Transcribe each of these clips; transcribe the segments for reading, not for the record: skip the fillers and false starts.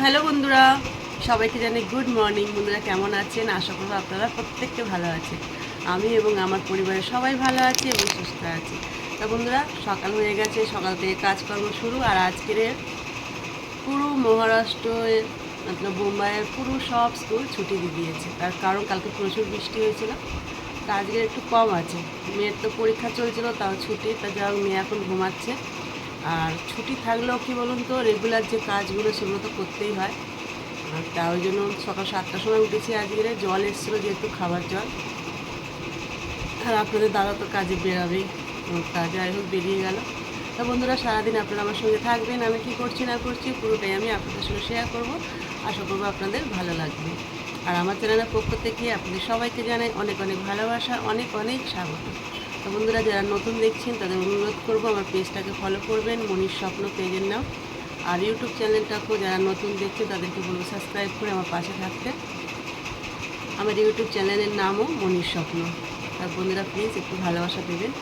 Hello বন্ধুরা, সবাইকে জানাই গুড মর্নিং। বন্ধুরা কেমন আছেন? আশা করব আপনারা প্রত্যেককে ভালো আছে। আমি এবং আমার পরিবারের সবাই ভালো আছি এবং সুস্থ আছি। তা বন্ধুরা, সকাল হয়ে গেছে, সকাল থেকে কাজকর্ম শুরু। আর আজকের পুরো মহারাষ্ট্রের মতলব বোম্বাইয়ের পুরো সব স্কুল ছুটি দিয়ে দিয়েছে। তার কারণ কালকে প্রচুর বৃষ্টি হয়েছিল, তা আজকের একটু কম আছে। মেয়ের তো পরীক্ষা চলছিল, তাও ছুটি। তা যা হোক, মেয়ে এখন ঘুমাচ্ছে। আর ছুটি থাকলেও কি বলুন তো, রেগুলার যে কাজগুলো সেগুলো তো করতেই হয়। আর তা ওই জন্য সকাল 7টার সময় উঠেছি। আজকে জল এসেছিলো, যেহেতু খাবার জল। আর আপনাদের দাদা তো কাজে বেরাবেই, তা যাই হোক বেরিয়ে গেল। তা বন্ধুরা, সারাদিন আপনারা আমার সঙ্গে থাকবেন। আমি কী করছি না করছি পুরোটাই আমি আপনাদের সঙ্গে শেয়ার করব। আশা করবো আপনাদের ভালো লাগবে। আর আমার চ্যানেলের পক্ষ থেকে আপনাদের সবাইকে জানাই অনেক অনেক ভালোবাসা, অনেক অনেক স্বাগত। তো বন্ধুরা, যারা নতুন দেখছেন তাদের অনুরোধ করবো আমার পেজটাকে ফলো করবেন, মনির স্বপ্ন পেজের নাম। আর ইউটিউব চ্যানেলটাকেও যারা নতুন দেখছে তাদেরকে বলবো সাবস্ক্রাইব করে আমার পাশে থাকতে। আমার ইউটিউব চ্যানেলের নামও মনির স্বপ্ন। তার বন্ধুরা প্লিজ একটু ভালোবাসা দেবেন।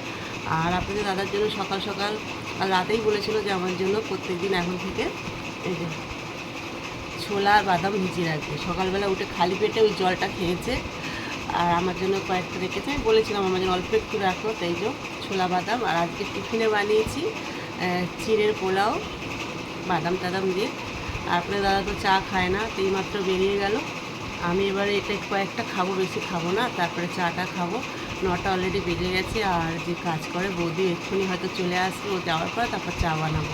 আর আপনাদের দাদার জন্য সকাল সকাল আর রাতেই বলেছিল যে আমার জন্য প্রত্যেকদিন এখন থেকে এই যে ছোলা আর বাদাম ভিজিয়ে রাখবে। সকালবেলা উঠে খালি পেটে ওই জলটা খেয়েছে, আর আমার জন্য কয়েকটা রেখেছে। আমি বলেছিলাম আমার জন্য অল্প একটু রাখো, তাই যে ছোলা বাদাম। আর আজকে টিফিনে বানিয়েছি চিড়ের পোলাও বাদাম টাদাম দিয়ে। আর আপনার দাদা তো চা খায় না, তো এইমাত্র বেরিয়ে গেল। আমি এবারে এটা কয়েকটা খাবো, বেশি খাবো না, তারপরে চাটা খাবো। 9টা অলরেডি বেজে গেছে। আর যে কাজ করে বৌদি এক্ষুনি হয়তো চলে আসবে, ও যাওয়ার পর তারপর চা বানাবো।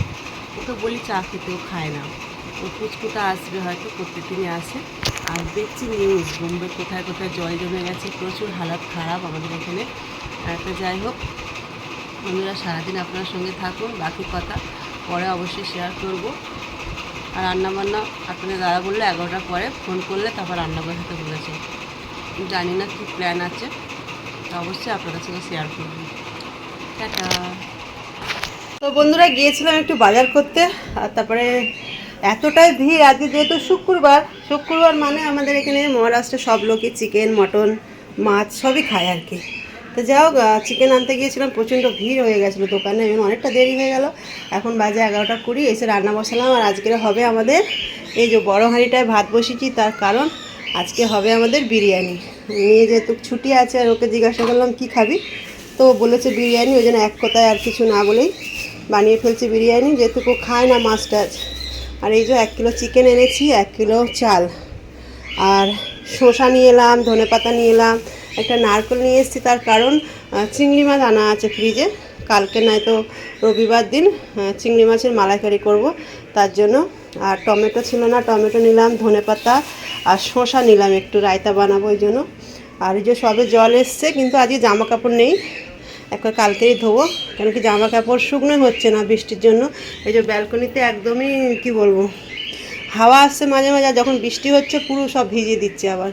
ওকে বলি চা খেতেও খায় না। ও পুচকুটা আসবে হয়তো, প্রত্যেকদিনই আসে। আর দেখছি নিউজ, বোম্বে কোথায় কোথায় জল জমে গেছে, প্রচুর হালাত খারাপ আমাদের এখানে। তো যাই হোক বন্ধুরা, সারাদিন আপনার সঙ্গে থাকুন, বাকি কথা পরে অবশ্যই শেয়ার করব। আর রান্নাবান্না আপনাদের দাদা বললো 11টার পরে ফোন করলে তারপর রান্না বসাতে বলেছে। জানি না কী প্ল্যান আছে, তা অবশ্যই আপনাদের সঙ্গে শেয়ার করব। টাটা। তো বন্ধুরা, গিয়েছিলাম একটু বাজার করতে। আর তারপরে এতটাই ভিড় আজকে, যেহেতু শুক্রবার। শুক্রবার মানে আমাদের এখানে মহারাষ্ট্রে সব লোকই চিকেন মটন মাছ সবই খায় আর কি। তো যাই হোক, চিকেন আনতে গিয়েছিলাম, প্রচণ্ড ভিড় হয়ে গেছিলো দোকানে, এবং অনেকটা দেরি হয়ে গেল। এখন বাজে 11টা 20, এসে রান্না বসালাম। আর আজকে হবে আমাদের এই যে বড় হাঁড়িটায় ভাত বসিয়েছি, তার কারণ আজকে হবে আমাদের বিরিয়ানি। নিয়ে যেহেতু ছুটি আছে, আর ওকে জিজ্ঞাসা করলাম কী খাবি, তো বলেছে বিরিয়ানি। ওই জন্য এক কথায় আর কিছু না বলেই বানিয়ে ফেলছি বিরিয়ানি, যেহেতু কেউ খায় না মাছ টাছ। আর এই যে 1 কিলো চিকেন এনেছি, 1 কিলো চাল, আর শসা নিয়ে এলাম, ধনেপাতা নিয়ে এলাম, একটা নারকেল নিয়ে এসেছি। তার কারণ চিংড়ি মাছ আনা আছে ফ্রিজে, কালকে নয়তো রবিবার দিন চিংড়ি মাছের মালাইকারি করব, তার জন্য। আর টমেটো ছিল না, টমেটো নিলাম, ধনেপাতা আর শসা নিলাম, একটু রায়তা বানাবো ওই জন্য। আর এই যে সবে জল এসছে, কিন্তু আজকে জামা কাপড় নেই, একবার কালকেই ধোবো। কেন কি জামা কাপড় শুকনোই হচ্ছে না বৃষ্টির জন্য। এই যে ব্যালকনিতে একদমই কি বলবো, হাওয়া আসছে মাঝে মাঝে, যখন বৃষ্টি হচ্ছে পুরো সব ভিজিয়ে দিচ্ছে আবার।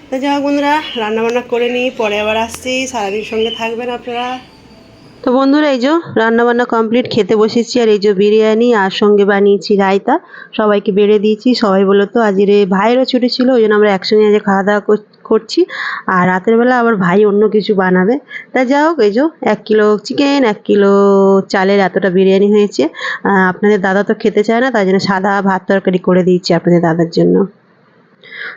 তো যাই হোক বন্ধুরা, রান্নাবান্না করে নিই, পরে আবার আসছি। সারাদিন সঙ্গে থাকবেন আপনারা। তো বন্ধুরা, এই যে রান্নাবান্না কমপ্লিট, খেতে বসেছি। আর এই যে বিরিয়ানি, আর সঙ্গে বানিয়েছি রায়তা, সবাইকে বেড়ে দিয়েছি। সবাই বললো তো আজকে ভাইয়েরও ছুটি ছিল, ওই জন্য আমরা একসঙ্গে আজ খাওয়া দাওয়া করছি। আর রাতের বেলা আবার ভাই অন্য কিছু বানাবে। তা যাই হোক, এই যে 1 কিলো চিকেন, 1 কিলো চালের এতটা বিরিয়ানি হয়েছে। আপনাদের দাদা তো খেতে চায় না, তাই জন্য সাদা ভাত তরকারি করে দিয়েছি আপনাদের দাদার জন্য।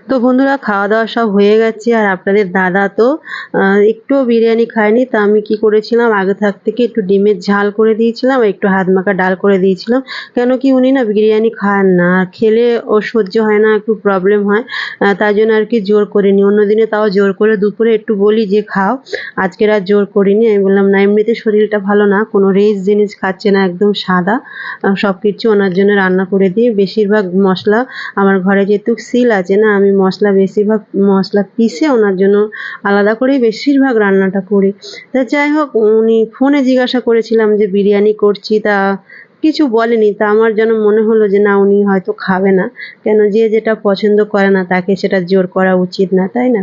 তো বন্ধুরা, খাওয়া দাওয়া সব হয়ে গেছে। আর আপনাদের দাদা তো একটুও বিরিয়ানি খায়নি। তা আমি কি করেছিলাম, আগে থেকে একটু ডিমের ঝাল করে দিয়েছিলাম, আর একটু হাত মাখা ডাল করে দিয়েছিলাম। কেন কি উনি না বিরিয়ানি খান না, খেলে ও সহ্য হয় না, একটু প্রবলেম হয়। তাই জন্য আর কি জোর করিনি। অন্য দিনে তাও জোর করে দুপুরে একটু বলি যে খাও, আজকের আর জোর করিনি। আমি বললাম না, এমনিতে শরীরটা ভালো না, কোনো রেস জিনিস খাচ্ছে না, একদম সাদা সব কিছু। ওনার জন্য রান্না করে দিই। বেশিরভাগ মশলা আমার ঘরে যেহেতু সিল আছে না, আমি মশলা বেশিরভাগ মশলা পিষে ওনার জন্য আলাদা করেই বেশিরভাগ রান্নাটা করি। তা যাই হোক, উনি ফোনে জিজ্ঞাসা করেছিলাম যে বিরিয়ানি করছি, তা কিছু বলেনি। তা আমার যেন মনে হলো যে না, উনি হয়তো খাবে না। কেন, যে যেটা পছন্দ করে না তাকে সেটা জোর করা উচিত না, তাই না?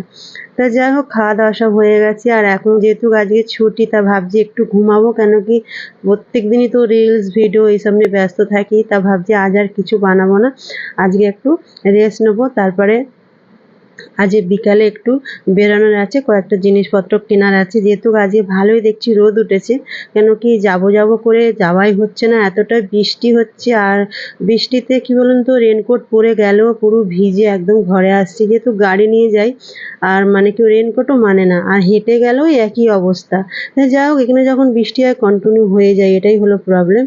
তা যাই হোক, খাওয়া দাওয়া সব হয়ে গেছে। আর এখন যেহেতু আজকে ছুটি, তা ভাবছি একটু ঘুমাবো। কেন কি প্রত্যেক দিনই তো রিলস ভিডিও এইসব নিয়ে ব্যস্ত থাকি। তা ভাবছি আজ আর কিছু বানাবো না, আজকে একটু রেস্ট নেবো। তারপরে আজকে বিকালে একটু বেরোনোর আছে, কয়েকটা জিনিসপত্র কেনার আছে, যেহেতু আজকে ভালোই দেখছি রোদ উঠেছে। কেন কি যাবো যাবো করে যাওয়াই হচ্ছে না, এতটাই বৃষ্টি হচ্ছে। আর বৃষ্টিতে কি বলুন তো, রেনকোট পরে গেলেও পুরো ভিজে একদম ঘরে আসছি, যেহেতু গাড়ি নিয়ে যাই। আর মানে কেউ রেনকোটও মানে না, আর হেঁটে গেলেও একই অবস্থা। যাই হোক, এখানে যখন বৃষ্টি হয় কন্টিনিউ হয়ে যায়, এটাই হলো প্রবলেম।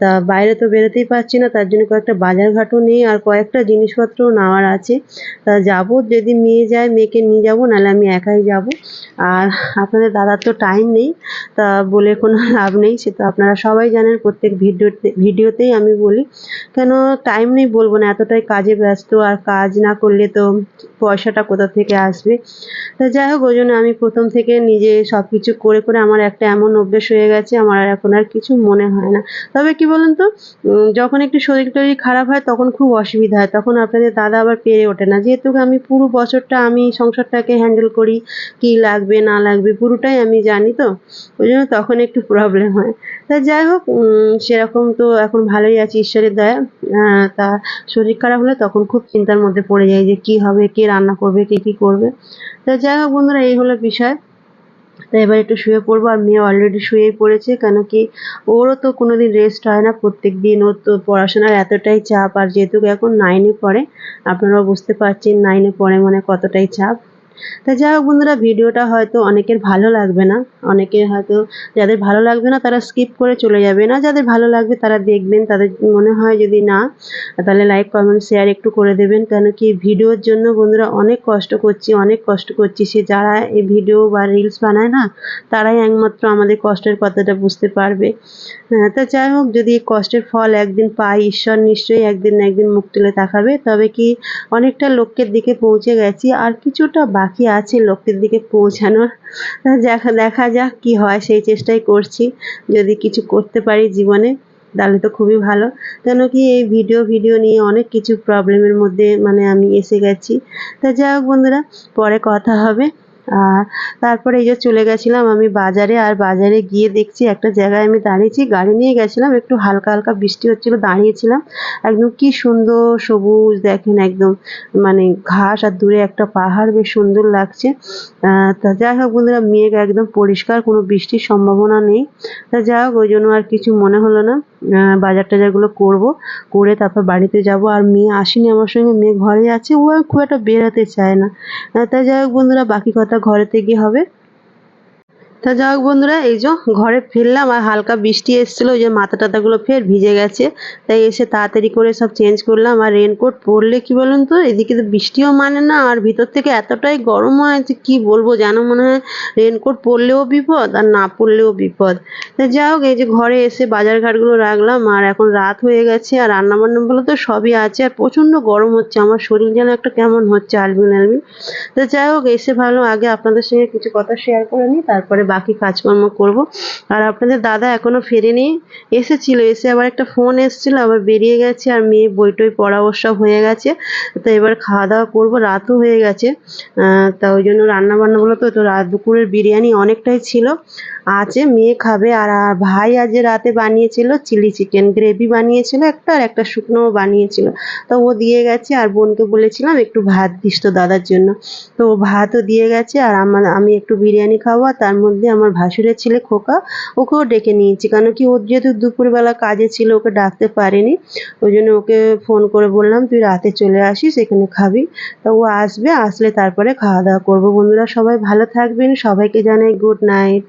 তা বাইরে তো বেরোতেই পারছি না, তার জন্য কয়েকটা বাজারঘাটও নেই, আর কয়েকটা জিনিসপত্রও নেওয়ার আছে। তা যাবো, যদি মেয়ে যায় মেয়েকে নিয়ে যাবো, নাহলে আমি একাই যাবো। আর আপনাদের দাদার তো টাইম নেই, তা বলে কোনো লাভ নেই, সে তো আপনারা সবাই জানেন, প্রত্যেক ভিডিওতেই আমি বলি। কেন টাইম নেই বলবো না, এতটাই কাজে ব্যস্ত, আর কাজ না করলে তো পয়সাটা কোথা থেকে আসবে। তা যাই হোক, ওই জন্য আমি প্রথম থেকে নিজে সব কিছু করে করে আমার একটা এমন অভ্যেস হয়ে গেছে, আমার আর এখন আর কিছু মনে হয় না। তবে কি বলুন তো, যখন একটু শরীর টরীর খারাপ হয় তখন খুব অসুবিধা হয়, তখন আপনাদের দাদা আবার পেরে ওঠে না, যেহেতু আমি পুরো বছরটা আমি সংসারটাকে হ্যান্ডেল করি, কি লাগবে না লাগবে পুরোটাই আমি জানি, তো ওই জন্য তখন একটু প্রবলেম হয়। তা যাই হোক, সেরকম তো এখন ভালোই আছি ঈশ্বরের দয়া। তা শরীর খারাপ হলে তখন খুব চিন্তার মধ্যে পড়ে যাই যে কি হবে, কে রান্না করবে, কে কি করবে। তা যাই হোক বন্ধুরা, এই হলো বিষয়। তো এবার একটু শুয়ে পড়বো, আর মেয়ে অলরেডি শুয়েই পড়েছে, কেন কি ওরও তো কোনোদিন রেস্ট হয় না, প্রত্যেক দিন ওর তো পড়াশোনার এতটাই চাপ, আর যেহেতু এখন 9-এ পড়ে, আপনারাও বুঝতে পারছেন 9-এ পড়ে মানে কতটাই চাপ। তা যাই হোক বন্ধুরা, ভিডিওটা হয়তো অনেকের ভালো লাগবে না, অনেকের হয়তো, যাদের ভালো লাগবে না তারা স্কিপ করে চলে যাবে, না যাদের ভালো লাগবে তারা দেখবেন, তাদের মনে হয় যদি না, তাহলে লাইক কমেন্ট শেয়ার একটু করে দেবেন। কেন কি ভিডিওর জন্য বন্ধুরা অনেক কষ্ট করছি, অনেক কষ্ট করছি, সে যারা এই ভিডিও বা রিলস বানায় না, তারাই একমাত্র আমাদের কষ্টের কথাটা বুঝতে পারবে। হ্যাঁ, তা যাই হোক, যদি এই কষ্টের ফল একদিন পাই, ঈশ্বর নিশ্চয়ই একদিন না একদিন মুখ তুলে তাকাবে। তবে কি অনেকটা লক্ষ্যের দিকে পৌঁছে গেছি, আর কিছুটা বাকি আছে লক্ষ্যের দিকে পৌঁছানোর। দেখা দেখা যাক কি হয়, সেই চেষ্টাই করছি। যদি কিছু করতে পারি জীবনে তাহলে তো খুবই ভালো। কেন কি এই ভিডিও নিয়ে অনেক কিছু প্রবলেমের মধ্যে মানে আমি এসে গেছি। তা যাই হোক বন্ধুরা, পরে কথা হবে। আর তারপরে এই যে চলে গেছিলাম আমি বাজারে, আর বাজারে গিয়ে দেখছি একটা জায়গায় আমি দাঁড়িয়েছি, গাড়ি নিয়ে গেছিলাম, একটু হালকা হালকা বৃষ্টি হচ্ছিল, দাঁড়িয়েছিলাম। একদম কি সুন্দর সবুজ দেখেন, একদম মানে ঘাস, আর দূরে একটা পাহাড়, বেশ সুন্দর লাগছে। তা যাই হোক বন্ধুরা, মেঘ একদম পরিষ্কার, কোনো বৃষ্টির সম্ভাবনা নেই। তা যাই হোক, ওই জন্য আর কিছু মনে হলো না, বাজার টাজারগুলো করবো, করে তারপর বাড়িতে যাব। আর মেয়ে আসেনি আমার সঙ্গে, মেয়ে ঘরে আছে, ও আর খুব একটা বেরোতে চায় না। তা যাই হোক বন্ধুরা, বাকি কথা ঘরেতে গিয়ে হবে। তা যাই হোক বন্ধুরা, এই যে ঘরে ফিরলাম, আর হালকা বৃষ্টি এসেছিল, ওই যে মাথা টাথাগুলো ফের ভিজে গেছে, তাই এসে তাড়াতাড়ি করে সব চেঞ্জ করলাম। আর রেনকোট পরলে কি বলুন তো, এদিকে তো বৃষ্টিও মানে না, আর ভিতর থেকে এতটাই গরম হয় যে কি বলবো, যেন মনে হয় রেনকোট পরলেও বিপদ আর না পরলেও বিপদ। তা যাই হোক, এই যে ঘরে এসে বাজার ঘাটগুলো রাখলাম, আর এখন রাত হয়ে গেছে, আর রান্না বান্নাগুলো তো সবই আছে, আর প্রচণ্ড গরম হচ্ছে, আমার শরীর যেন একটা কেমন হচ্ছে, আলবিন আলবিন। তো যাই হোক, এসে ভাবলাম আগে আপনাদের সঙ্গে কিছু কথা শেয়ার করে নিই, তারপরে বাকি কাজকর্ম করব। আর আপনাদের দাদা এখনো ফেরেনি, এসেছিল, এসে আবার একটা ফোন এসেছিল, আবার বেরিয়ে গেছে, আর মেয়ে বই টই পড়া ওর সব হয়ে গেছে। তো এবার খাওয়া দাওয়া করবো, রাতও হয়ে গেছে। তা ওই জন্য রান্না বান্নাগুলো তো রাত দুপুরের বিরিয়ানি অনেকটাই ছিল, আছে, মেয়ে খাবে। আর ভাই আজ রাতে বানিয়েছিল চিলি চিকেন গ্রেভি বানিয়েছিল একটা, আর একটা শুকনোও বানিয়েছিল, তো ও দিয়ে গেছে। আর বোনকে বলেছিলাম একটু ভাত দিস তো দাদার জন্য, তো ও ভাতও দিয়ে গেছে। আর আমি একটু বিরিয়ানি খাবো, আর তার মধ্যে আমার ভাসুরের ছেলে খোকা, ওকেও ডেকে নিয়েছি, কারণ কি ওর যেহেতু দুপুরবেলা কাজে ছিল, ওকে ডাকতে পারিনি, ওই জন্য ওকে ফোন করে বললাম তুই রাতে চলে আসিস, এখানে খাবি। তা ও আসবে, আসলে তারপরে খাওয়া দাওয়া করবো। বন্ধুরা সবাই ভালো থাকবেন, সবাইকে জানাই গুড নাইট।